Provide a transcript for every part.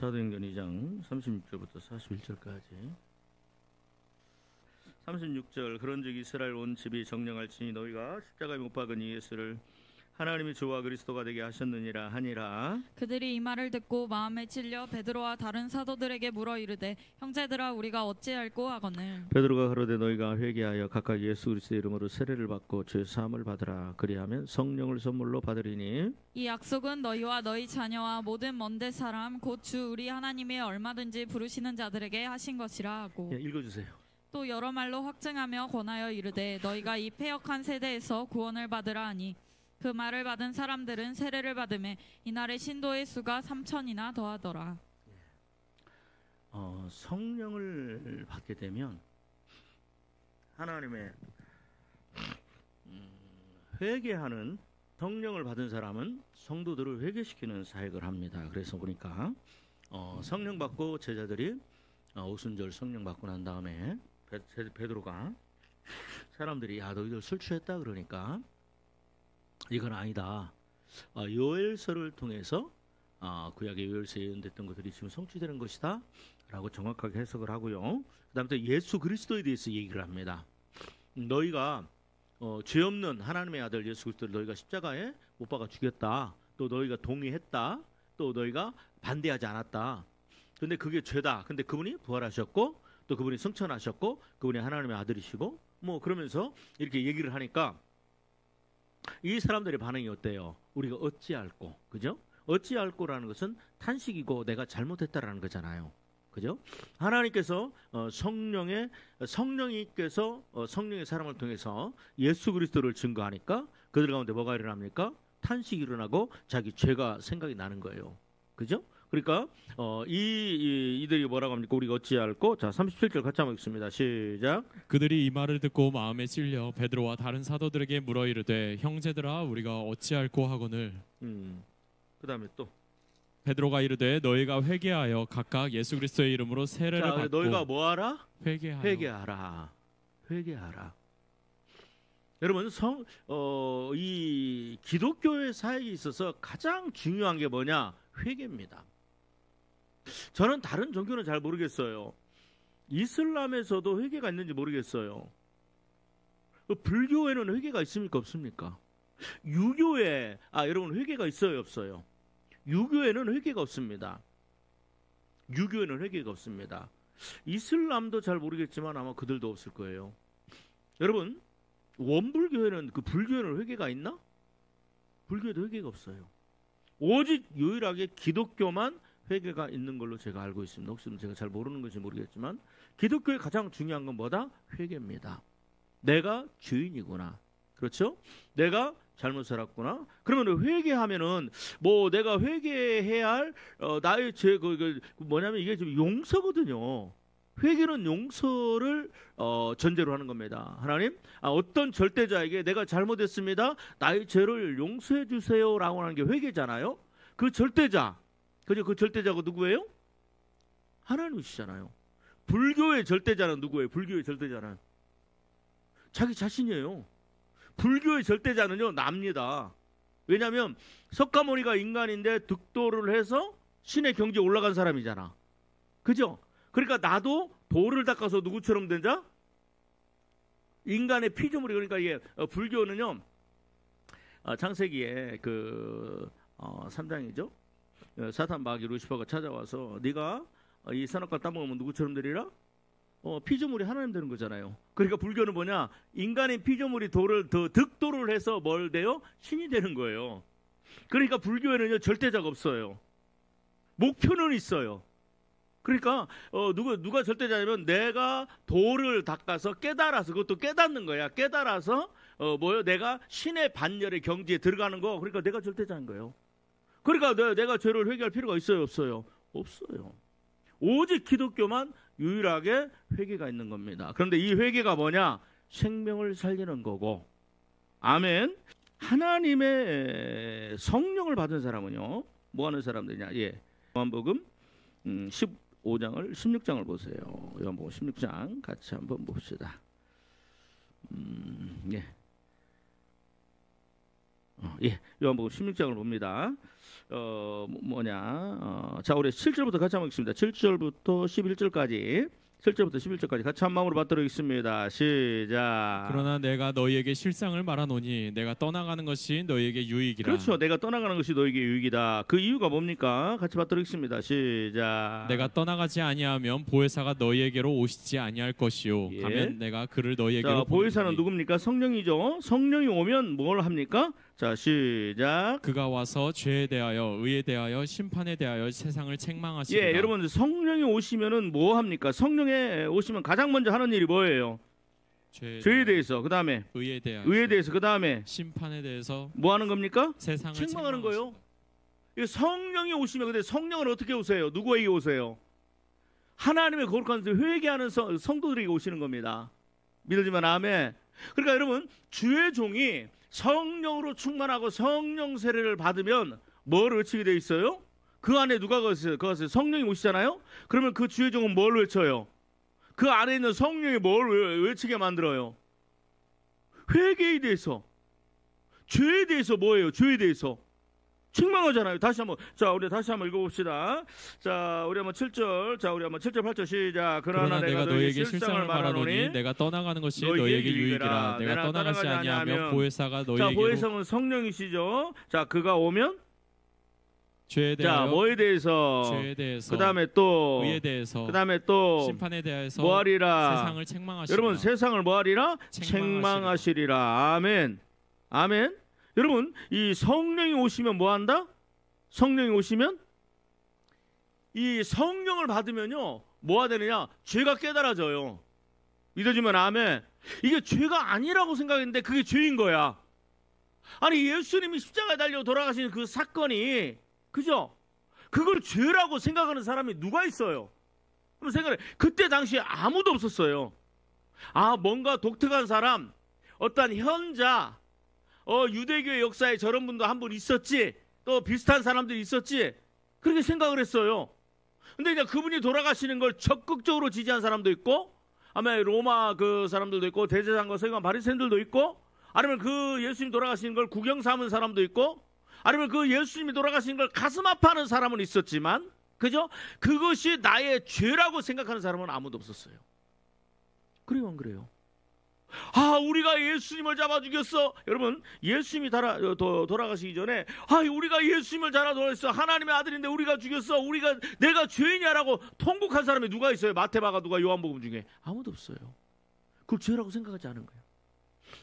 사도행전 2장 36절부터 41절까지. 36절 그런즉 이스라엘 온 집이 정령할지니 너희가 십자가에 못 박은 이 예수를 하나님이 주와 그리스도가 되게 하셨느니라 하니라. 그들이 이 말을 듣고 마음에 찔려 베드로와 다른 사도들에게 물어 이르되 형제들아 우리가 어찌할꼬 하거늘. 베드로가 가로되 너희가 회개하여 각각 예수 그리스도의 이름으로 세례를 받고 죄 사함을 받으라. 그리하면 성령을 선물로 받으리니 이 약속은 너희와 너희 자녀와 모든 먼데 사람 곧 주 우리 하나님의 얼마든지 부르시는 자들에게 하신 것이라 하고. 읽어주세요. 또 여러 말로 확증하며 권하여 이르되 너희가 이 패역한 세대에서 구원을 받으라 하니 그 말을 받은 사람들은 세례를 받음에 이날의 신도의 수가 3,000이나 더하더라. 성령을 받게 되면 하나님의 회개하는 성령을 받은 사람은 성도들을 회개시키는 사역을 합니다. 그래서 보니까 성령 받고 제자들이 오순절 성령 받고 난 다음에 베드로가 사람들이 야 너희들 술 취했다 그러니까 이건 아니다. 요엘서를 통해서 구약의 요엘서에 예언됐던 것들이 지금 성취되는 것이다 라고 정확하게 해석을 하고요. 그 다음에 예수 그리스도에 대해서 얘기를 합니다. 너희가 죄 없는 하나님의 아들 예수 그리스도를 너희가 십자가에 못 박아 죽였다. 또 너희가 동의했다. 또 너희가 반대하지 않았다. 근데 그게 죄다. 근데 그분이 부활하셨고 또 그분이 승천하셨고 그분이 하나님의 아들이시고 뭐 그러면서 이렇게 얘기를 하니까 이 사람들의 반응이 어때요? 우리가 어찌할꼬, 그죠? 어찌할꼬라는 것은 탄식이고 내가 잘못했다라는 거잖아요, 그죠? 하나님께서 성령이께서 성령의 사람을 통해서 예수 그리스도를 증거하니까 그들 가운데 뭐가 일어납니까? 탄식이 일어나고 자기 죄가 생각이 나는 거예요, 그죠? 그러니까 이들이 뭐라고 합니까? 우리가 어찌할꼬? 자, 37절 같이 한번 읽습니다. 시작. 그들이 이 말을 듣고 마음에 찔려 베드로와 다른 사도들에게 물어 이르되 형제들아 우리가 어찌할꼬 하거늘. 그다음에 또 베드로가 이르되 너희가 회개하여 각각 예수 그리스도의 이름으로 세례를 받고. 너희가 뭐하라? 회개하라. 여러분 이 기독교의 사역에 있어서 가장 중요한 게 뭐냐? 회개입니다. 저는 다른 종교는 잘 모르겠어요. 이슬람에서도 회개가 있는지 모르겠어요. 불교에는 회개가 있습니까? 없습니까? 유교에 여러분 회개가 있어요? 없어요? 유교에는 회개가 없습니다. 이슬람도 잘 모르겠지만 아마 그들도 없을 거예요. 여러분 원불교에는 불교에는 회개가 있나? 불교에도 회개가 없어요. 오직 유일하게 기독교만 회개가 있는 걸로 제가 알고 있습니다. 혹시 제가 잘 모르는 건지 모르겠지만 기독교의 가장 중요한 건 뭐다? 회개입니다. 내가 죄인이구나. 그렇죠? 내가 잘못 살았구나. 그러면 회개하면은 뭐 내가 회개해야 할 나의 죄 뭐냐면 이게 좀 용서거든요. 회개는 용서를 전제로 하는 겁니다. 하나님, 어떤 절대자에게 내가 잘못했습니다. 나의 죄를 용서해 주세요라고 하는 게 회개잖아요. 그 절대자, 그죠? 그 절대자가 누구예요? 하나님이시잖아요. 불교의 절대자는 누구예요? 불교의 절대자는 자기 자신이에요. 불교의 절대자는요 납니다. 왜냐하면 석가모니가 인간인데 득도를 해서 신의 경지에 올라간 사람이잖아. 그죠? 그러니까 나도 돌을 닦아서 누구처럼 된 자? 인간의 피조물이. 그러니까 이게 불교는요 창세기에 3장이죠. 사탄 마귀 루시퍼가 찾아와서 네가 이 선악과 따먹으면 누구처럼 되리라? 피조물이 하나님 되는 거잖아요. 그러니까 불교는 뭐냐? 인간의 피조물이 득도를 해서 뭘 돼요? 신이 되는 거예요. 그러니까 불교에는요 절대자가 없어요. 목표는 있어요. 그러니까 누가 절대자냐면 내가 돌을 닦아서 깨달아서, 그것도 깨닫는 거야. 깨달아서 내가 신의 반열의 경지에 들어가는 거. 그러니까 내가 절대자인 거예요. 그러니까 내가 죄를 회개할 필요가 있어요, 없어요? 없어요. 오직 기독교만 유일하게 회개가 있는 겁니다. 그런데 이 회개가 뭐냐? 생명을 살리는 거고. 아멘. 하나님의 성령을 받은 사람은요 뭐 하는 사람들이냐? 요한복음 16장을 보세요. 요한복음 16장 같이 한번 봅시다. 예, 요한복음 16장을 봅니다. 자, 우리 7절부터 같이 한번 읽습니다. 7절부터 11절까지. 7절부터 11절까지 같이 한 마음으로 받들어있습니다. 시작. 그러나 내가 너희에게 실상을 말하노니 내가 떠나가는 것이 너희에게 유익이라. 그렇죠. 내가 떠나가는 것이 너에게 유익이다. 그 이유가 뭡니까? 같이 받들어있습니다. 시작. 내가 떠나가지 아니하면 보혜사가 너희에게로 오시지 아니할 것이요. 예. 가면 내가 그를 너희에게로 자, 보혜사는 보내리니. 누굽니까? 성령이죠. 성령이 오면 뭘 합니까? 자, 시작. 그가 와서 죄에 대하여 의에 대하여 심판에 대하여 세상을 책망하시리라. 예, 여러분 성령이 오시면은 뭐 합니까? 성령에 오시면 가장 먼저 하는 일이 뭐예요? 죄에 대해서, 그 다음에 의에 대해서, 그 다음에 심판에 대해서 뭐 하는 겁니까? 세상을 책망하는 거예요. 이 성령이 오시면, 근데 성령은 어떻게 오세요? 누구에게 오세요? 하나님의 거룩한 회개하는 성도들에게 오시는 겁니다. 믿어지면 아멘. 그러니까 여러분, 주의 종이 성령으로 충만하고 성령 세례를 받으면 뭘 외치게 돼 있어요? 그 안에 누가 거세요? 성령이 오시잖아요. 그러면 그 주의 종은 뭘 외쳐요? 그 안에 있는 성령이 뭘 외치게 만들어요? 회개에 대해서, 죄에 대해서 뭐예요? 죄에 대해서 책망하잖아요. 다시 한번, 자, 우리 다시 한번 읽어봅시다. 자, 우리 한번 7절, 자, 우리 한번 7절, 8절 시작. 그러나 내가 너희에게 실상을 말하노니 내가 떠나가는 것이 너희에게 유익이라. 내가 떠나가지 아니하면 보혜사가 너희에게로. 자, 보혜사는 성령이시죠. 자, 그가 오면 죄에 대하여, 자, 뭐에 대해서, 죄에 대해서, 그 다음에 또, 의에 대해서, 그 다음에 또 심판에 대해서 뭐하리라? 세상을 책망하시리라. 여러분, 세상을 뭐하리라? 책망하시리라. 아멘. 아멘. 여러분, 이 성령이 오시면 뭐한다? 성령이 오시면 이 성령을 받으면요, 뭐가 되느냐? 죄가 깨달아져요. 믿어지면 아멘. 이게 죄가 아니라고 생각했는데 그게 죄인 거야. 아니, 예수님이 십자가에 달려 돌아가신 그 사건이, 그죠? 그걸 죄라고 생각하는 사람이 누가 있어요? 한번 생각해. 그때 당시에 아무도 없었어요. 아, 뭔가 독특한 사람, 어떤 현자, 유대교의 역사에 저런 분도 한 분 있었지, 또 비슷한 사람들이 있었지, 그렇게 생각을 했어요. 근데 그냥 그분이 돌아가시는 걸 적극적으로 지지한 사람도 있고, 아마 로마 그 사람들도 있고, 대제사장과 서기관 바리새인들도 있고, 아니면 그 예수님 돌아가시는 걸 구경 삼은 사람도 있고, 아니면 그 예수님이 돌아가시는 걸 가슴 아파하는 사람은 있었지만, 그죠? 그것이 나의 죄라고 생각하는 사람은 아무도 없었어요. 그래요, 안 그래요? 아, 우리가 예수님을 잡아 죽였어. 여러분, 예수님이 돌아가시기 전에, 아, 우리가 예수님을 잡아 죽였어. 하나님의 아들인데 우리가 죽였어. 내가 죄인이야라고 통곡한 사람이 누가 있어요? 마태마가 누가 요한복음 중에? 아무도 없어요. 그걸 죄라고 생각하지 않은 거예요.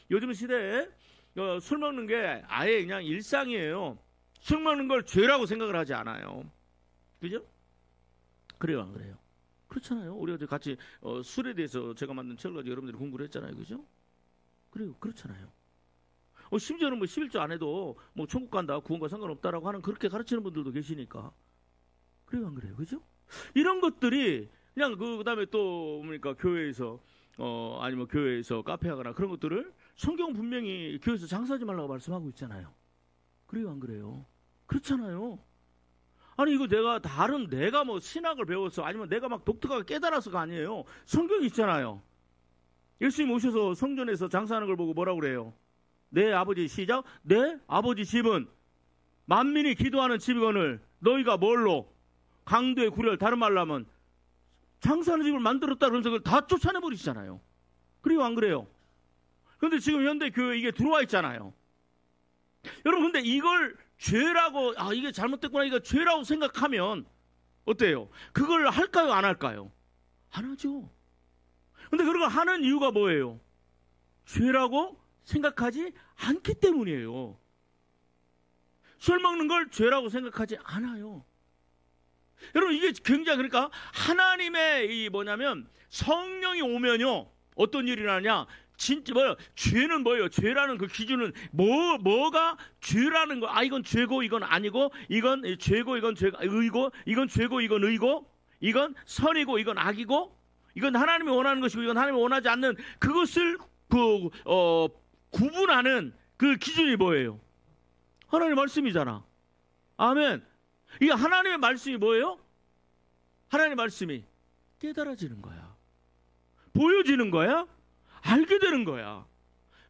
요즘 시대에 술 먹는 게 아예 그냥 일상이에요. 술 먹는 걸 죄라고 생각을 하지 않아요. 그죠? 그래요, 안 그래요? 그렇잖아요. 우리 어제 같이 술에 대해서 제가 만든 책을 가지고 여러분들이 공부를 했잖아요. 그죠? 그래요. 그렇잖아요. 심지어는 뭐 11조 안 해도 뭐 천국 간다, 구원과 상관없다라고 하는 그렇게 가르치는 분들도 계시니까. 그래요, 안 그래요? 그죠? 이런 것들이 그냥 그다음에 또 뭡니까? 교회에서 아니면 교회에서 카페 하거나 그런 것들을 성경 분명히 교회에서 장사하지 말라고 말씀하고 있잖아요. 그래요, 안 그래요? 그렇잖아요. 아니, 이거 내가 뭐 신학을 배웠어, 아니면 내가 막 독특하게 깨달아서가 아니에요. 성경이 있잖아요. 예수님 오셔서 성전에서 장사하는 걸 보고 뭐라고 그래요? 내 아버지, 시작. 내 아버지 집은 만민이 기도하는 집이거늘 너희가 뭘로? 강도의 구렬, 다른 말로 하면 장사하는 집을 만들었다 그러면서 그걸 다 쫓아내버리시잖아요. 그래요, 안 그래요? 그런데 지금 현대 교회에 이게 들어와 있잖아요. 여러분, 근데 이걸 죄라고, 이게 잘못됐구나, 이거 죄라고 생각하면 어때요? 그걸 할까요, 안 할까요? 안 하죠. 근데 그걸 하는 이유가 뭐예요? 죄라고 생각하지 않기 때문이에요. 술 먹는 걸 죄라고 생각하지 않아요. 여러분, 이게 굉장히, 그러니까 하나님의 뭐냐면 성령이 오면요, 어떤 일이 나냐? 진짜 뭐예요? 죄는 뭐예요? 죄라는 그 기준은 뭐가 죄라는 거? 이건 죄고 이건 아니고, 이건 죄고 이건 의고, 이건 죄고 이건 의고, 이건 선이고 이건 악이고, 이건 하나님이 원하는 것이고 이건 하나님이 원하지 않는 그것을 구분하는 그 기준이 뭐예요? 하나님의 말씀이잖아. 아멘. 이 하나님의 말씀이 뭐예요? 하나님의 말씀이 깨달아지는 거야. 보여지는 거야. 알게 되는 거야.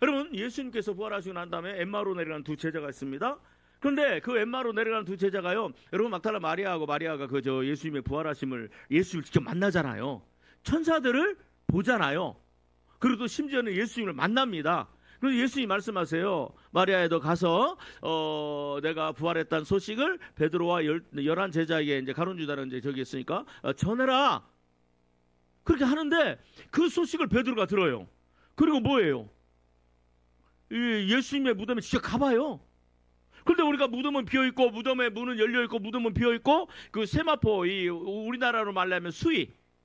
여러분, 예수님께서 부활하시고 난 다음에 엠마오로 내려간 두 제자가 있습니다. 그런데 그 엠마오로 내려간 두 제자가요, 여러분, 막달라 마리아하고 마리아가 예수님의 부활하심을, 예수를 직접 만나잖아요. 천사들을 보잖아요. 그리고 또 심지어는 예수님을 만납니다. 그래서 예수님이 말씀하세요. 마리아야, 너 가서 내가 부활했다는 소식을 베드로와 11 제자에게, 이제 가룟 유다는 이제 저기 있으니까 전해라. 그렇게 하는데 그 소식을 베드로가 들어요. 그리고 뭐예요? 예수님의 무덤에 직접 가봐요. 그런데 우리가 무덤은 비어있고, 무덤의 문은 열려있고, 무덤은 비어있고, 그 세마포, 우리나라로 말하면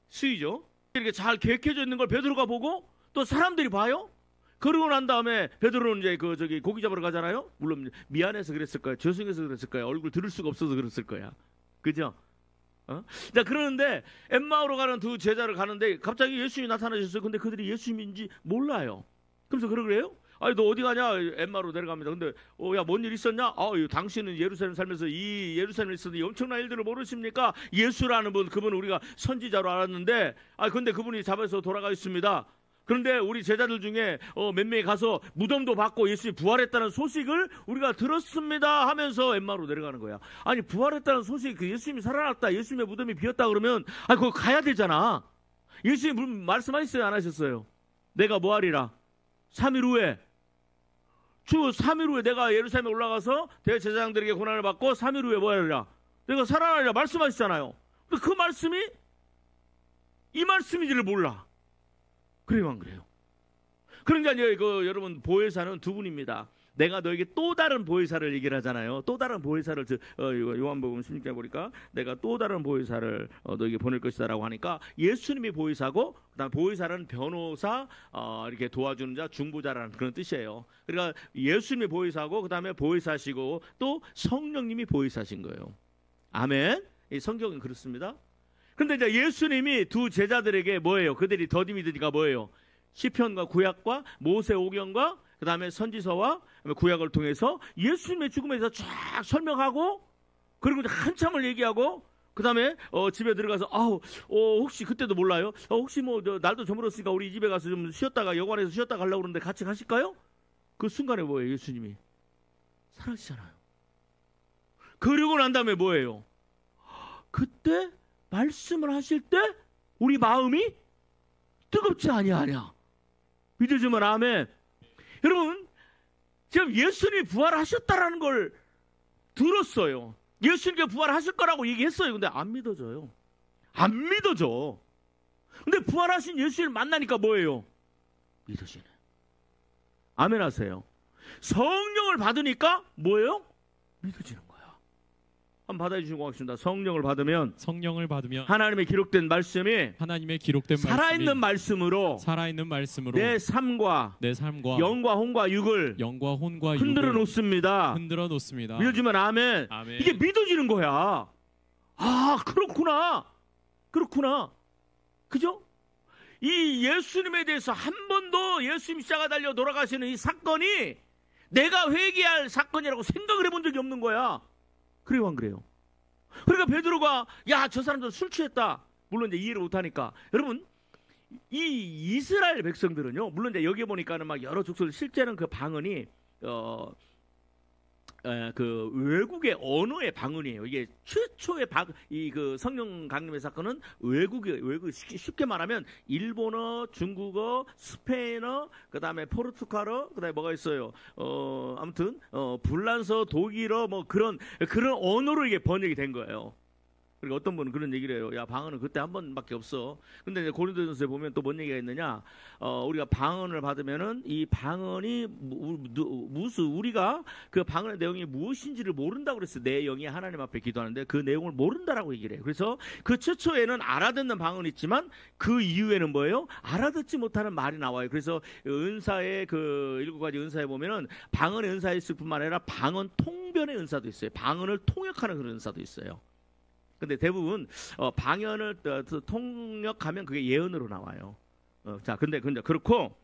수위죠. 이렇게 잘 계획해져 있는 걸 베드로가 보고 또 사람들이 봐요. 그러고 난 다음에 베드로는 이제 저기 고기 잡으러 가잖아요. 물론 미안해서 그랬을 거야. 죄송해서 그랬을 거야. 얼굴 들을 수가 없어서 그랬을 거야. 그죠? 자, 그러는데 엠마오로 가는 두 제자를 가는데 갑자기 예수님이 나타나셨어요. 근데 그들이 예수님인지 몰라요. 그래서 그래요? 아니, 너 어디 가냐? 엠마오로 내려갑니다. 근데 야, 뭔 일 있었냐? 당신은 예루살렘 살면서 이 예루살렘에 있었던 이 엄청난 일들을 모르십니까? 예수라는 분, 그분은 우리가 선지자로 알았는데, 근데 그분이 잡아서 돌아가 있습니다. 그런데 우리 제자들 중에 몇 명이 가서 무덤도 받고 예수님이 부활했다는 소식을 우리가 들었습니다 하면서 엠마오로 내려가는 거야. 아니, 부활했다는 소식, 그 예수님이 살아났다, 예수님의 무덤이 비었다 그러면 그거 가야 되잖아. 예수님 말씀하셨어요, 안 하셨어요? 내가 뭐하리라? 3일 후에, 주 3일 후에 내가 예루살렘에 올라가서 대제사장들에게 고난을 받고 3일 후에 뭐하리라? 내가 살아나리라 말씀하셨잖아요. 근데 그 말씀이 이 말씀인지를 몰라. 그래요, 안 그래요? 그러니까 이제 여러분, 보혜사는 두 분입니다. 내가 너에게 또 다른 보혜사를 얘기를 하잖아요. 또 다른 보혜사를, 요한복음 16장에 보니까 내가 또 다른 보혜사를 너에게 보낼 것이다 라고 하니까 예수님이 보혜사고, 그 다음 보혜사는 변호사, 이렇게 도와주는 자, 중보자라는 그런 뜻이에요. 그러니까 예수님이 보혜사고, 그 다음에 보혜사시고, 또 성령님이 보혜사신 거예요. 아멘. 이 성경은 그렇습니다. 근데 이제 예수님이 두 제자들에게 뭐예요? 그들이 더디 믿으니까 뭐예요? 시편과 구약과 모세 오경과 그 다음에 선지서와 구약을 통해서 예수님의 죽음에 대해서 쫙 설명하고, 그리고 이제 한참을 얘기하고, 그 다음에 집에 들어가서 혹시 그때도 몰라요? 혹시 날도 저물었으니까 우리 집에 가서 좀 쉬었다가, 여관에서 쉬었다 가려고 그러는데 같이 가실까요? 그 순간에 뭐예요? 예수님이 사라지잖아요. 그리고 난 다음에 뭐예요? 그때 말씀을 하실 때 우리 마음이 뜨겁지 아니하냐? 믿으시면 아멘. 여러분, 지금 예수님이 부활하셨다라는 걸 들었어요. 예수님께 부활하실 거라고 얘기했어요. 근데 안 믿어져요. 안 믿어져. 근데 부활하신 예수님을 만나니까 뭐예요? 믿어지네. 아멘 하세요. 성령을 받으니까 뭐예요? 믿어지는 거야. 한번 받아주시고 가겠습니다. 성령을 받으면 하나님의 기록된 말씀이 살아있는 말씀으로 내 삶과 영과 혼과 육을 흔들어 놓습니다. 믿어주면 아멘. 이게 믿어지는 거야. 그렇구나. 그죠? 이 예수님에 대해서 한 번도 예수님 십자가 달려 돌아가시는 이 사건이 내가 회개할 사건이라고 생각을 해본 적이 없는 거야. 그래요, 안 그래요? 그러니까 베드로가 저 사람들 술 취했다. 물론 이제 이해를 못하니까. 여러분, 이 이스라엘 백성들은요, 물론 이제 여기 보니까는 막 여러 족속, 실제는 그 방언이 그 외국의 언어의 방언이에요. 이게 최초의 그 성령 강림의 사건은 외국 쉽게 말하면 일본어, 중국어, 스페인어, 그 다음에 포르투갈어, 그 다음에 뭐가 있어요? 아무튼 불란서, 독일어, 뭐 그런 언어로 이게 번역이 된 거예요. 그리고 어떤 분은 그런 얘기를 해요. 방언은 그때 한 번밖에 없어. 근데 이제 고린도전서에 보면 또 뭔 얘기가 있느냐? 우리가 방언을 받으면은 이 방언이 우리가 그 방언의 내용이 무엇인지를 모른다고 그랬어요. 내 영이 하나님 앞에 기도하는데 그 내용을 모른다라고 얘기를 해요. 그래서 그 최초에는 알아듣는 방언이 있지만 그 이후에는 뭐예요? 알아듣지 못하는 말이 나와요. 그래서 은사의 그 7가지 은사에 보면은 방언의 은사가 있을 뿐만 아니라 방언 통변의 은사도 있어요. 방언을 통역하는 그런 은사도 있어요. 근데 대부분 방언을 통역하면 그게 예언으로 나와요. 근데 그렇고,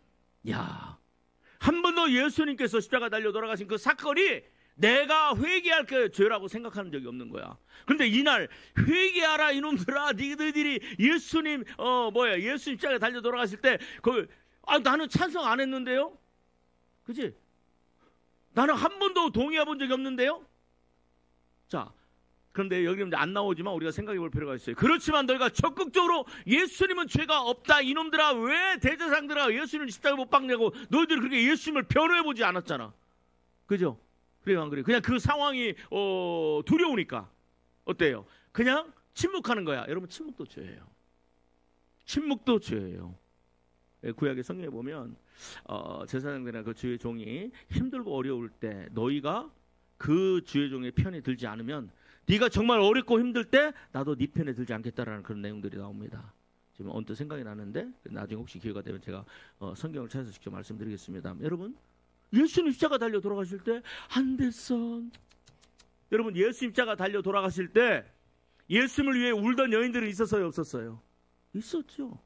한 번도 예수님께서 십자가 달려 돌아가신 그 사건이 내가 회개할 그 죄라고 생각하는 적이 없는 거야. 근데 이날 회개하라 이놈들아, 니들이 예수님 예수님 십자가 달려 돌아가실 때 나는 찬성 안 했는데요. 그지? 나는 한 번도 동의해 본 적이 없는데요. 자, 그런데 여기는 이제 안 나오지만 우리가 생각해 볼 필요가 있어요. 그렇지만 너희가 적극적으로 예수님은 죄가 없다, 이놈들아, 왜 대제사장들아 예수님을 십자가에 못 박냐고 너희들이 그렇게 예수님을 변호해 보지 않았잖아. 그죠? 그래요, 안 그래요? 그냥 그 상황이 두려우니까 어때요? 그냥 침묵하는 거야. 여러분, 침묵도 죄예요. 침묵도 죄예요. 구약의 성경에 보면 제사장들이나 그 주의 종이 힘들고 어려울 때 너희가 그 주의 종의 편에 들지 않으면 네가 정말 어렵고 힘들 때 나도 네 편에 들지 않겠다라는 그런 내용들이 나옵니다. 지금 언뜻 생각이 나는데 나중에 혹시 기회가 되면 제가 성경을 찾아서 직접 말씀드리겠습니다. 여러분, 예수님 십자가 달려 돌아가실 때 안 됐어. 여러분, 예수님 십자가 달려 돌아가실 때 예수님을 위해 울던 여인들은 있었어요, 없었어요? 있었죠.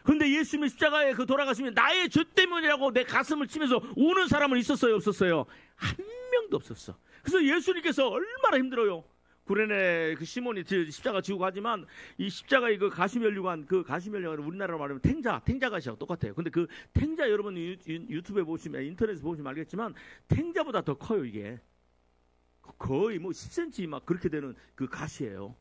그런데 예수님의 십자가에 그 돌아가시면 나의 죄 때문이라고 내 가슴을 치면서 우는 사람은 있었어요, 없었어요? 한 명도 없었어. 그래서 예수님께서 얼마나 힘들어요. 구레네 그 시몬이 십자가 지고 가지만 이 십자가의 그 가시면류관, 그 가시면류관은 우리나라로 말하면 탱자가시하고 똑같아요. 근데 그 탱자, 여러분 유튜브에 보시면, 인터넷에 보시면 알겠지만 탱자보다 더 커요. 이게 거의 뭐 10cm 막 그렇게 되는 그 가시예요.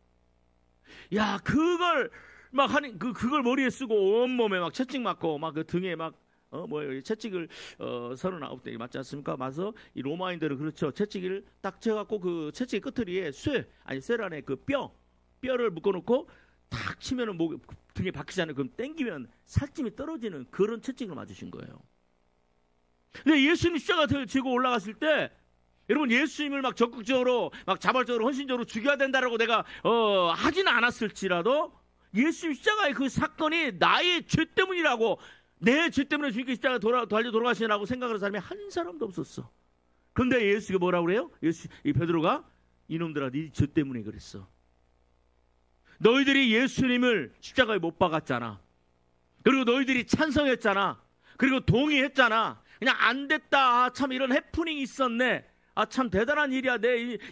야, 그걸 막 하는 그걸 머리에 쓰고 온몸에 막 채찍 맞고 막 그 등에 막 채찍을 39대 맞지 않습니까? 맞아서 이 로마인들은 그렇죠. 채찍을 딱 쳐갖고 그 채찍 끝트리에 쇠 안에 그 뼈를 묶어놓고 탁 치면은 목 등에 박히잖아요. 그럼 땡기면 살찜이 떨어지는 그런 채찍을 맞으신 거예요. 근데 예수님 십자가 지고 올라갔을 때 여러분, 예수님을 막 적극적으로 막 자발적으로 헌신적으로 죽여야 된다라고 내가 하지는 않았을지라도 예수님 십자가의 그 사건이 나의 죄 때문이라고, 내 죄 때문에 주님께 십자가 달려 돌아가시라고 생각하는 사람이 한 사람도 없었어. 그런데 예수가 뭐라고 그래요? 이 베드로가 이놈들아, 네 죄 때문에 그랬어. 너희들이 예수님을 십자가에 못 박았잖아. 그리고 너희들이 찬성했잖아. 그리고 동의했잖아. 그냥 안 됐다. 아, 참 이런 해프닝이 있었네. 아, 참 대단한 일이야.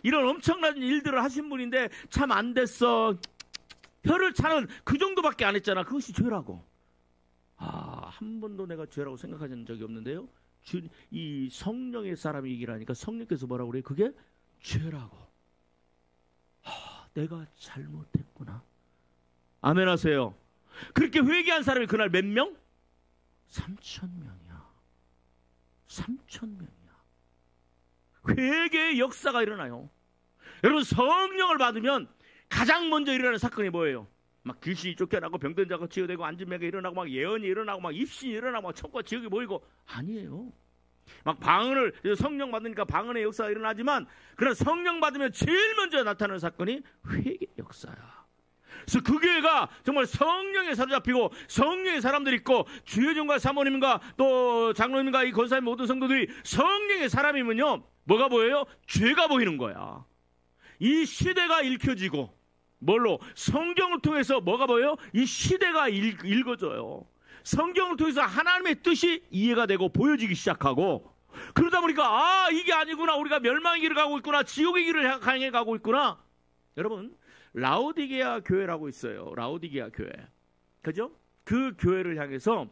이런 엄청난 일들을 하신 분인데 참 안 됐어. 혀를 차는 그 정도밖에 안 했잖아. 그것이 죄라고. 한 번도 내가 죄라고 생각한 적이 없는데요. 이 성령의 사람이 얘기를 하니까 성령께서 뭐라고 그래요? 그게 죄라고. 내가 잘못했구나. 아멘 하세요. 그렇게 회개한 사람이 그날 몇 명? 3,000명이야. 3,000명이야. 회개의 역사가 일어나요. 여러분, 성령을 받으면 가장 먼저 일어나는 사건이 뭐예요? 막 귀신이 쫓겨나고 병든 자가 치유되고 앉은 맥이 일어나고 막 예언이 일어나고 막 입신이 일어나고 막 천과 지옥이 보이고, 아니에요. 막 방언을, 성령 받으니까 방언의 역사가 일어나지만 그런 성령 받으면 제일 먼저 나타나는 사건이 회개 역사야. 그래서 그 교회가 정말 성령에 사로잡히고 성령의 사람들이 있고 주의 종과 사모님과 또 장로님과 이 권사님 모든 성도들이 성령의 사람이면요, 뭐가 보여요? 죄가 보이는 거야. 이 시대가 읽혀지고, 뭘로? 성경을 통해서 뭐가 보여요? 이 시대가 읽어져요. 성경을 통해서 하나님의 뜻이 이해가 되고 보여지기 시작하고, 그러다 보니까 이게 아니구나, 우리가 멸망의 길을 가고 있구나, 지옥의 길을 향해 가고 있구나. 여러분, 라오디게아 교회라고 있어요. 라오디게아 교회, 그죠? 그 교회를 향해서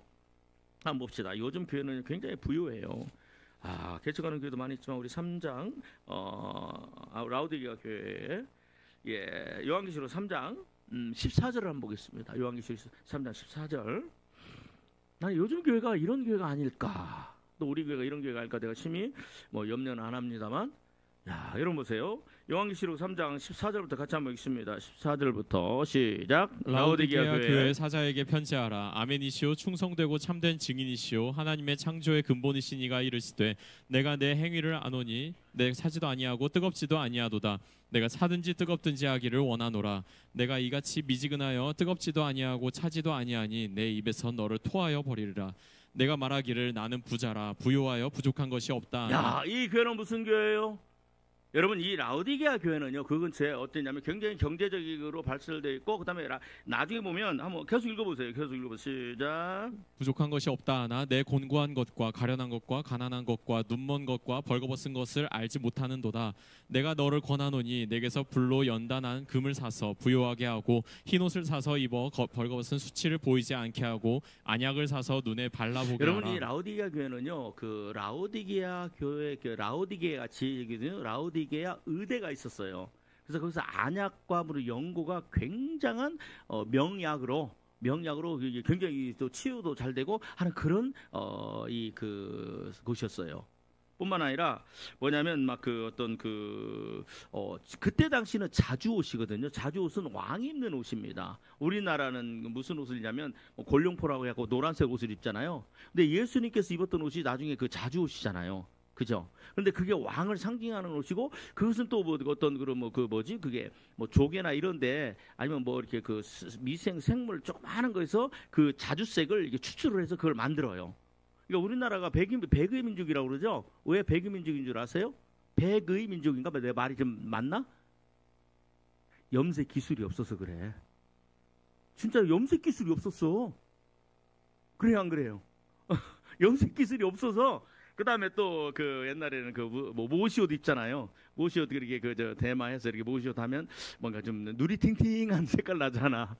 한번 봅시다. 요즘 교회는 굉장히 부유해요. 개척하는 교회도 많이 있지만 우리 3장 라오디게아 교회, 요한계시록 3장 14절을 한번 보겠습니다. 요한계시록 3장 14절. 나는 요즘 교회가 이런 교회가 아닐까, 또 우리 교회가 이런 교회가 아닐까 내가 심히 염려는 안 합니다만, 여러분 보세요. 요한계시록 3장 14절부터 같이 한번 읽습니다. 14절부터 시작. 라오디게아 교회 사자에게 편지하라. 아멘이시오, 충성되고 참된 증인이시오, 하나님의 창조의 근본이신 이가 이르시되, 내가 내 행위를 아노니 내 사지도 아니하고 뜨겁지도 아니하도다. 내가 사든지 뜨겁든지 하기를 원하노라. 내가 이같이 미지근하여 뜨겁지도 아니하고 차지도 아니하니 내 입에서 너를 토하여 버리리라. 내가 말하기를 나는 부자라 부요하여 부족한 것이 없다. 이 교회는 무슨 교회예요? 여러분 이 라오디게아 교회는요 그 근처에 어땠냐면 굉장히 경제적으로 발달되어 있고 그다음에 나중에 보면 한번 계속 읽어보세요. 계속 읽어보세요. 시작. 부족한 것이 없다 하나 내 곤고한 것과 가련한 것과 가난한 것과 눈먼 것과 벌거벗은 것을 알지 못하는도다. 내가 너를 권하노니 내게서 불로 연단한 금을 사서 부요하게 하고 흰옷을 사서 입어 벌거벗은 수치를 보이지 않게 하고 안약을 사서 눈에 발라보게 여러분 하라. 이 라오디게아 교회는요 그 라오디게아 교회 그 라오디게아 같이 얘기거든요. 라오디게아 의대가 있었어요. 그래서 거기서 안약과 연고가 굉장한 명약으로 굉장히 또 치유도 잘 되고 하는 그런 이 그 곳이었어요. 뿐만 아니라 뭐냐면 막 그 어떤 그때 당시는 자주옷이거든요. 자주옷은 왕이 입는 옷입니다. 우리나라는 무슨 옷을 입냐면 골룡포라고 해갖고 노란색 옷을 입잖아요. 근데 예수님께서 입었던 옷이 나중에 그 자주옷이잖아요. 그죠? 근데 그게 왕을 상징하는 옷이고 그것은 또 뭐 어떤 그런 그게 뭐 조개나 이런데 아니면 뭐 이렇게 그 미생 생물 조그마한 거에서 그 자주색을 이렇게 추출을 해서 그걸 만들어요. 그러니까 우리나라가 백의 민족이라고 그러죠? 왜 백의 민족인 줄 아세요? 백의 민족인가? 내 말이 좀 맞나? 염색 기술이 없어서 그래. 진짜 염색 기술이 없었어. 그래요, 안 그래요? 염색 기술이 없어서 그 다음에 또 그 옛날에는 모시옷 입잖아요. 모시옷 이렇게 대마에서 이렇게 모시옷 하면 뭔가 좀 누리팅팅한 색깔 나잖아.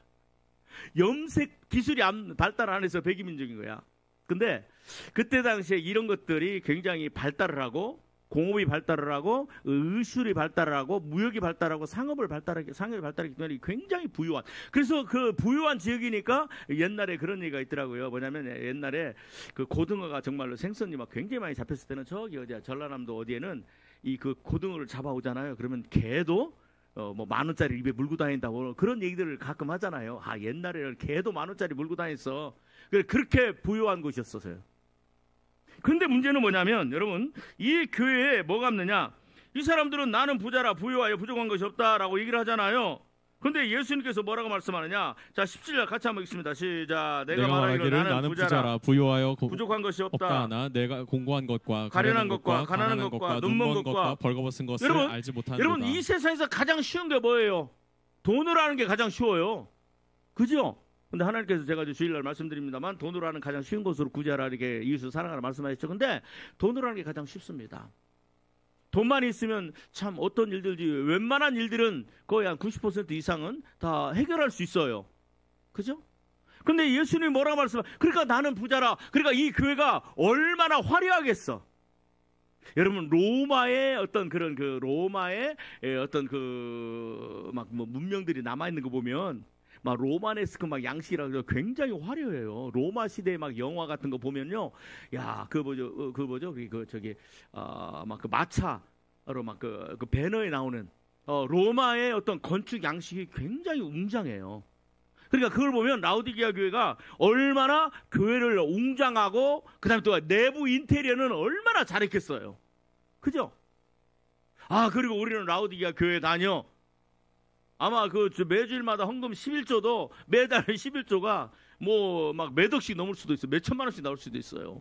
염색 기술이 발달 안 해서 백이민족인 거야. 근데 그때 당시에 이런 것들이 굉장히 발달을 하고 공업이 발달을 하고 의술이 발달을 하고 무역이 발달하고 상업이 발달했기 때문에 굉장히 부유한. 그래서 그 부유한 지역이니까 옛날에 그런 얘기가 있더라고요. 뭐냐면 옛날에 그 고등어가 정말로 생선이 막 굉장히 많이 잡혔을 때는 저기 어디야 전라남도 어디에는 이 그 고등어를 잡아오잖아요. 그러면 개도 뭐 10,000원짜리 입에 물고 다닌다고 그런 얘기들을 가끔 하잖아요. 아 옛날에는 개도 10,000원짜리 물고 다녔어. 그렇게 부유한 곳이었어요. 근데 문제는 뭐냐면 여러분 이 교회에 뭐가 없느냐, 이 사람들은 나는 부자라 부유하여 부족한 것이 없다라고 얘기를 하잖아요. 근데 예수님께서 뭐라고 말씀하느냐, 자 17절 같이 한번 읽습니다. 시작. 내가 말하기를 나는 부자라 부유하여 부족한 것이 없다 하나 내가 공고한 것과 가련한 것과 가난한 것과 눈먼 것과 벌거벗은 것을 여러분, 알지 못하는 여러분 이 세상에서 가장 쉬운 게 뭐예요? 돈으로 하는 게 가장 쉬워요. 그죠? 근데 하나님께서 제가 주일날 말씀드립니다만 돈으로 하는 가장 쉬운 것으로 구제하라 이렇게 이웃을 사랑하라 말씀하셨죠. 근데 돈으로 하는 게 가장 쉽습니다. 돈만 있으면 참 어떤 일들이 웬만한 일들은 거의 한 90% 이상은 다 해결할 수 있어요. 그죠? 근데 예수님이 뭐라고 말씀하세요? 그러니까 나는 부자라. 그러니까 이 교회가 얼마나 화려하겠어. 여러분 로마의 어떤 그런 로마의 어떤 막 문명들이 남아 있는 거 보면 막 로마네스크 막 양식이라고 굉장히 화려해요. 로마 시대 막 영화 같은 거 보면요, 야 그 뭐죠 막 그 마차로 막 그 배너에 나오는 로마의 어떤 건축 양식이 굉장히 웅장해요. 그러니까 그걸 보면 라오디게아 교회가 얼마나 교회를 웅장하고 그다음에 또 내부 인테리어는 얼마나 잘했겠어요. 그죠? 아 그리고 우리는 라오디게아 교회 다녀. 아마 매주일마다 헌금 11조도 매달 11조가 뭐 막 몇 억씩 넘을 수도 있어요. 몇 천만 원씩 나올 수도 있어요.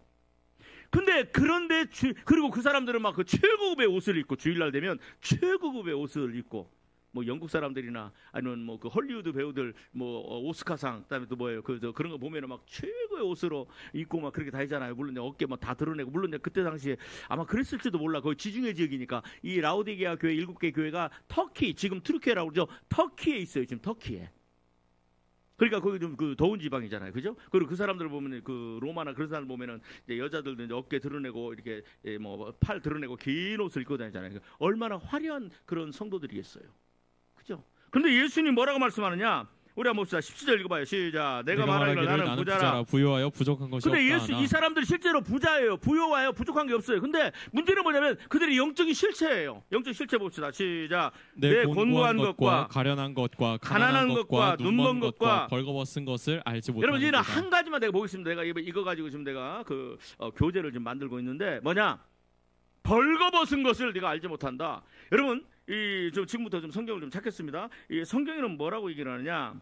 근데 그런데 그리고 그 사람들은 막 그 최고급의 옷을 입고 주일날 되면 최고급의 옷을 입고 뭐 영국 사람들이나 아니면 뭐 그 헐리우드 배우들 뭐 오스카상 그다음에 또 뭐예요 그런 거 보면은 막 최고의 옷으로 입고 막 그렇게 다니잖아요. 물론 어깨 막 다 드러내고 물론 그때 당시에 아마 그랬을지도 몰라. 거의 지중해 지역이니까 이 라오디게아 교회 7개 교회가 터키 지금 트루키에라고 그러죠. 터키에 있어요. 지금 터키에. 그러니까 거기 좀 더운 지방이잖아요, 그죠? 그리고 그 사람들 보면 그 로마나 그런 사람 보면은 이제 여자들도 이제 어깨 드러내고 이렇게 뭐 팔 드러내고 긴 옷을 입고 다니잖아요. 그러니까 얼마나 화려한 그런 성도들이겠어요. 그죠? 근데 예수님 뭐라고 말씀하느냐? 우리 한번 봅시다. 17절 읽어봐요. 시작. 내가 말하기를 나는 부자라 부유하여 부족한 것이 없다. 근데 이 사람들이 실제로 부자예요. 부유하여 부족한 게 없어요. 근데 문제는 뭐냐면 그들이 영적인 실체예요. 영적 실체 봅시다. 시작. 내 곤고한 것과 가련한 것과 가난한 것과 눈먼 것과 벌거벗은 것을 알지 못하는 여러분 이제는 한 가지만 내가 보겠습니다. 내가 이거 가지고 지금 내가 교재를 좀 만들고 있는데 뭐냐? 벌거벗은 것을 네가 알지 못한다. 여러분 지금부터 좀 성경을 좀 찾겠습니다. 이 성경에는 뭐라고 얘기를 하느냐?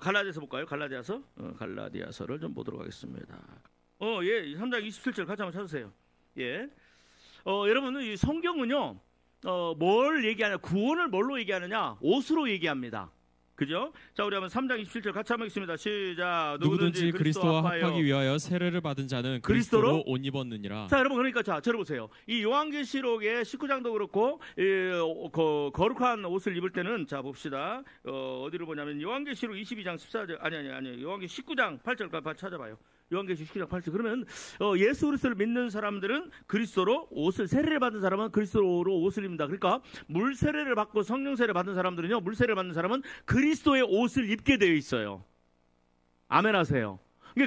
갈라디아서 볼까요? 갈라디아서를 좀 보도록 하겠습니다. 예, 3장 27절 같이 한번 찾으세요. 예. 여러분 이 성경은요 뭘 얘기하냐, 구원을 뭘로 얘기하느냐, 옷으로 얘기합니다. 그죠? 자, 우리 한번 3장 27절 같이 한번 읽습니다. 시작. 누구든지 그리스도와 합하기 위하여 세례를 받은 자는 그리스도로 옷 입었느니라. 자, 여러분 그러니까 자, 들어보세요. 이 요한계시록의 19장도 그렇고 거룩한 옷을 입을 때는 자 봅시다. 어디를 보냐면 요한계시록 22장 14절 아니 요한계시록 19장 8절까지 찾아봐요. 요한계시록 19장 8절. 그러면 예수 그리스도를 믿는 사람들은 그리스도로 옷을, 세례를 받은 사람은 그리스도로 옷을 입는다. 그러니까 물 세례를 받고 성령 세례를 받은 사람들은요, 물 세례를 받는 사람은 그리스도의 옷을 입게 되어 있어요. 아멘 하세요.